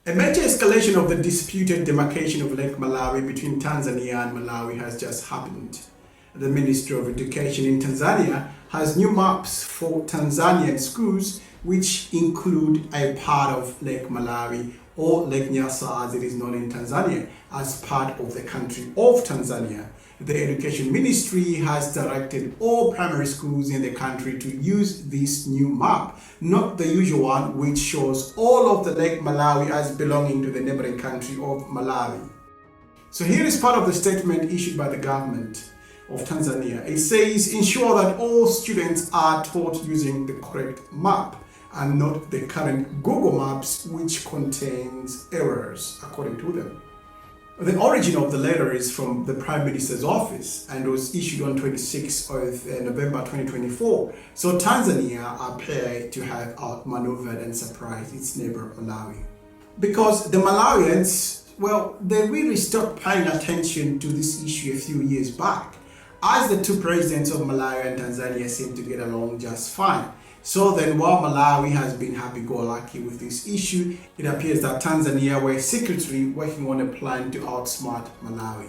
A major escalation of the disputed demarcation of Lake Malawi between Tanzania and Malawi has just happened. The Ministry of Education in Tanzania has new maps for Tanzanian schools which include a part of Lake Malawi, or Lake Nyasa as it is known in Tanzania, as part of the country of Tanzania. The Education Ministry has directed all primary schools in the country to use this new map, not the usual one which shows all of the Lake Malawi as belonging to the neighboring country of Malawi. So here is part of the statement issued by the government of Tanzania. It says, ensure that all students are taught using the correct map and not the current Google Maps which contains errors, according to them. The origin of the letter is from the Prime Minister's office and was issued on 26th of November 2024. So Tanzania appeared to have outmaneuvered and surprised its neighbor Malawi. Because the Malawians, well, they really stopped paying attention to this issue a few years back, as the two presidents of Malawi and Tanzania seem to get along just fine. So then, while Malawi has been happy-go-lucky with this issue, it appears that Tanzania were secretly working on a plan to outsmart Malawi.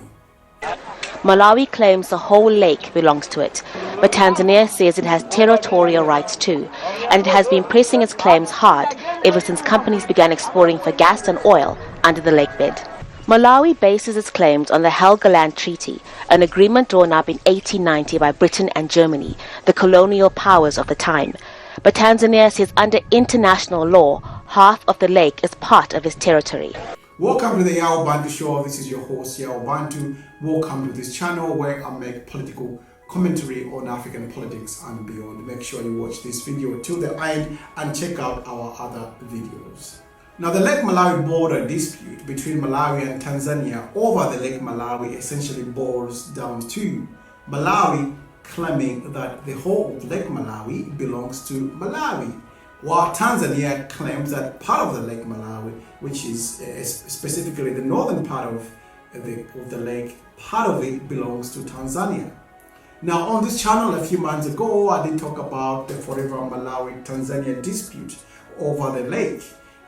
Malawi claims the whole lake belongs to it, but Tanzania says it has territorial rights too, and it has been pressing its claims hard ever since companies began exploring for gas and oil under the lake bed. Malawi bases its claims on the Helgoland Treaty, an agreement drawn up in 1890 by Britain and Germany, the colonial powers of the time. But Tanzania says under international law, half of the lake is part of its territory. Welcome to the Yao Bantu Show. This is your host, Yao Bantu. Welcome to this channel where I make political commentary on African politics and beyond. Make sure you watch this video till the end and check out our other videos. Now, the Lake Malawi border dispute between Malawi and Tanzania over the Lake Malawi essentially boils down to Malawi claiming that the whole of Lake Malawi belongs to Malawi, while Tanzania claims that part of the Lake Malawi, which is specifically the northern part of the lake, part of it belongs to Tanzania. Now, on this channel a few months ago, I did talk about the forever Malawi-Tanzania dispute over the lake.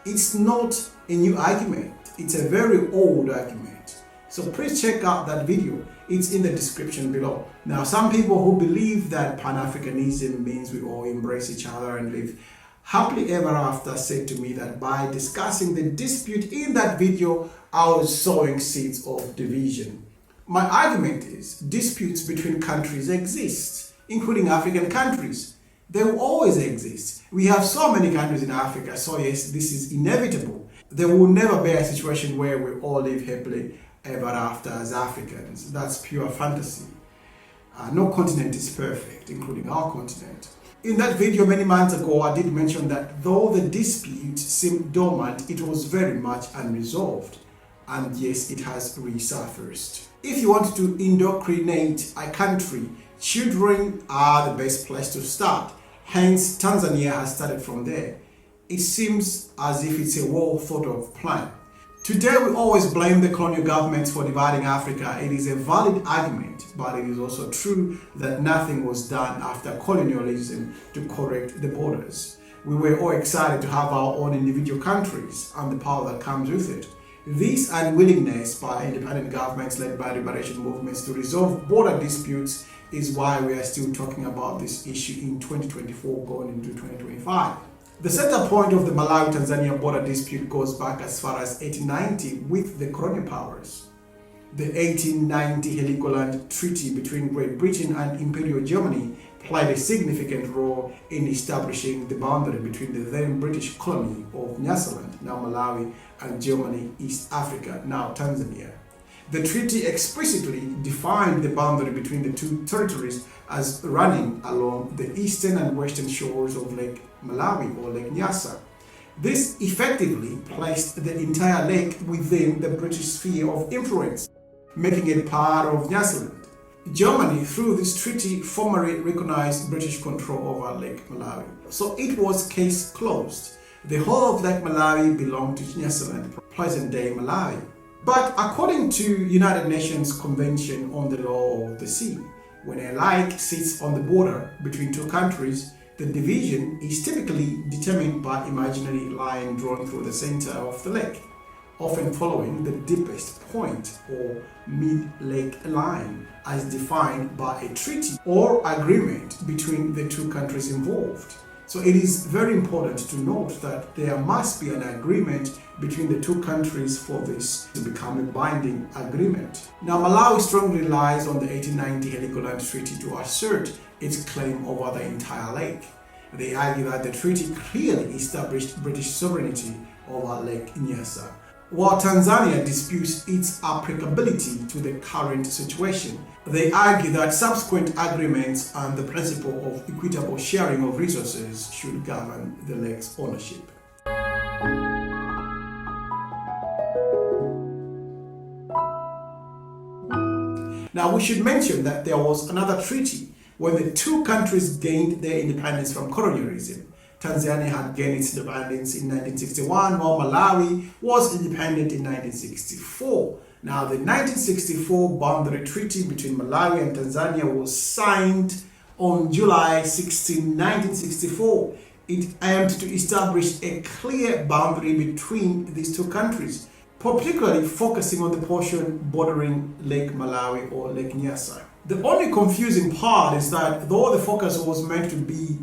It's not a new argument, it's a very old argument. So please check out that video. It's in the description below. Now, some people who believe that Pan-Africanism means we all embrace each other and live happily ever after said to me that by discussing the dispute in that video, I was sowing seeds of division. My argument is disputes between countries exist, including African countries. They will always exist. We have so many countries in Africa, so yes, this is inevitable. There will never be a situation where we all live happily ever after as Africans. That's pure fantasy. No continent is perfect, including our continent. In that video many months ago, I did mention that though the dispute seemed dormant, it was very much unresolved. And yes, it has resurfaced. If you want to indoctrinate a country, children are the best place to start. Hence, Tanzania has started from there. It seems as if it's a well thought of plan. Today, we always blame the colonial governments for dividing Africa. It is a valid argument, but it is also true that nothing was done after colonialism to correct the borders. We were all excited to have our own individual countries and the power that comes with it. This unwillingness by independent governments led by liberation movements to resolve border disputes is why we are still talking about this issue in 2024 going into 2025. The center point of the Malawi-Tanzania border dispute goes back as far as 1890 with the colonial powers. The 1890 Heligoland Treaty between Great Britain and Imperial Germany played a significant role in establishing the boundary between the then British colony of Nyasaland, now Malawi, and Germany, East Africa, now Tanzania. The treaty explicitly defined the boundary between the two territories as running along the eastern and western shores of Lake Malawi or Lake Nyasa. This effectively placed the entire lake within the British sphere of influence, making it part of Nyasaland. Germany, through this treaty, formally recognized British control over Lake Malawi. So it was case closed. The whole of Lake Malawi belonged to Nyasaland, present-day Malawi. But according to United Nations Convention on the Law of the Sea, when a lake sits on the border between two countries, the division is typically determined by imaginary line drawn through the center of the lake. often following the deepest point or mid-lake line as defined by a treaty or agreement between the two countries involved. So it is very important to note that there must be an agreement between the two countries for this to become a binding agreement. Now, Malawi strongly relies on the 1890 Heligoland Treaty to assert its claim over the entire lake. They argue that the treaty clearly established British sovereignty over Lake Nyasa, while Tanzania disputes its applicability to the current situation. They argue that subsequent agreements and the principle of equitable sharing of resources should govern the lake's ownership. Now, we should mention that there was another treaty when the two countries gained their independence from colonialism. Tanzania had gained its independence in 1961, while Malawi was independent in 1964. Now, the 1964 boundary treaty between Malawi and Tanzania was signed on July 16, 1964. It aimed to establish a clear boundary between these two countries, particularly focusing on the portion bordering Lake Malawi or Lake Nyasa. The only confusing part is that though the focus was meant to be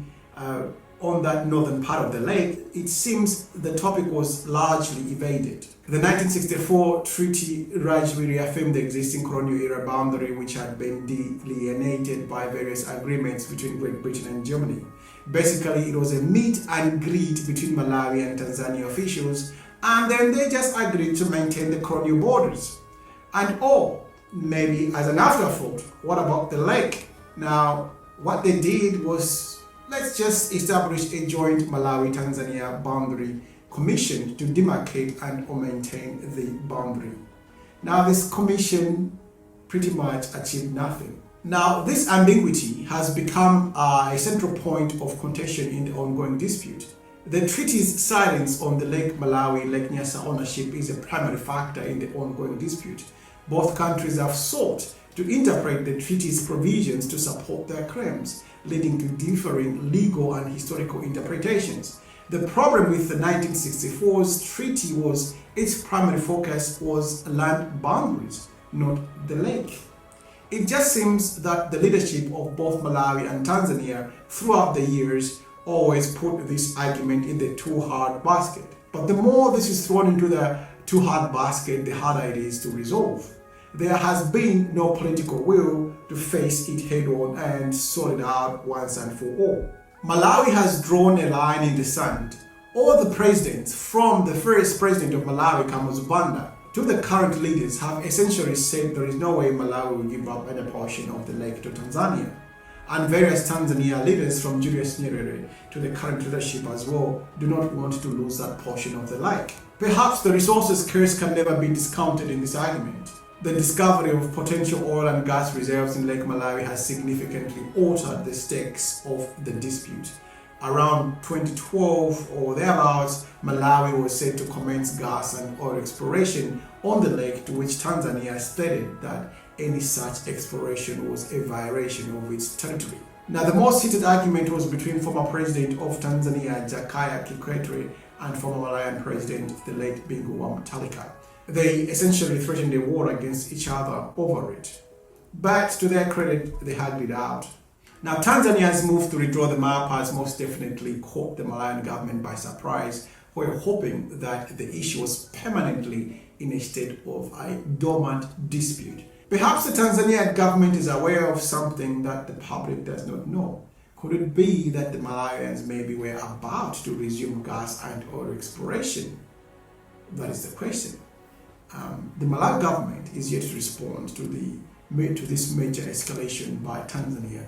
on that northern part of the lake, it seems the topic was largely evaded. The 1964 treaty largely reaffirmed the existing colonial era boundary, which had been delineated by various agreements between Great Britain and Germany. Basically, it was a meet and greet between Malawi and Tanzania officials, and then they just agreed to maintain the colonial borders. And maybe as an afterthought, what about the lake? Now, what they did was, let's just establish a joint Malawi-Tanzania boundary commission to demarcate and maintain the boundary. Now, this commission pretty much achieved nothing. Now, this ambiguity has become a central point of contention in the ongoing dispute. The treaty's silence on the Lake Malawi-Lake Nyasa ownership is a primary factor in the ongoing dispute. Both countries have sought to interpret the treaty's provisions to support their claims, leading to differing legal and historical interpretations. The problem with the 1964's treaty was its primary focus was land boundaries, not the lake. It just seems that the leadership of both Malawi and Tanzania throughout the years always put this argument in the too hard basket. But the more this is thrown into the too hard basket, the harder it is to resolve. There has been no political will to face it head on and sort it out once and for all. Malawi has drawn a line in the sand. All the presidents, from the first president of Malawi, Kamuzubanda, to the current leaders, have essentially said there is no way Malawi will give up any portion of the lake to Tanzania. And various Tanzania leaders, from Julius Nyerere to the current leadership as well, do not want to lose that portion of the lake. Perhaps the resources curse can never be discounted in this argument. The discovery of potential oil and gas reserves in Lake Malawi has significantly altered the stakes of the dispute. Around 2012 or thereabouts, Malawi was said to commence gas and oil exploration on the lake, to which Tanzania stated that any such exploration was a violation of its territory. Now, the most heated argument was between former President of Tanzania, Jakaya Kikwete, and former Malawian President, the late Bingu wa Mutharika. They essentially threatened a war against each other over it. But to their credit, they hugged it out. Now, Tanzania's move to withdraw the mapas most definitely caught the Malawian government by surprise, who were hoping that the issue was permanently in a state of a dormant dispute. Perhaps the Tanzanian government is aware of something that the public does not know. Could it be that the Malawians maybe were about to resume gas and oil exploration? That is the question. The Malawi government is yet to respond to this major escalation by Tanzania.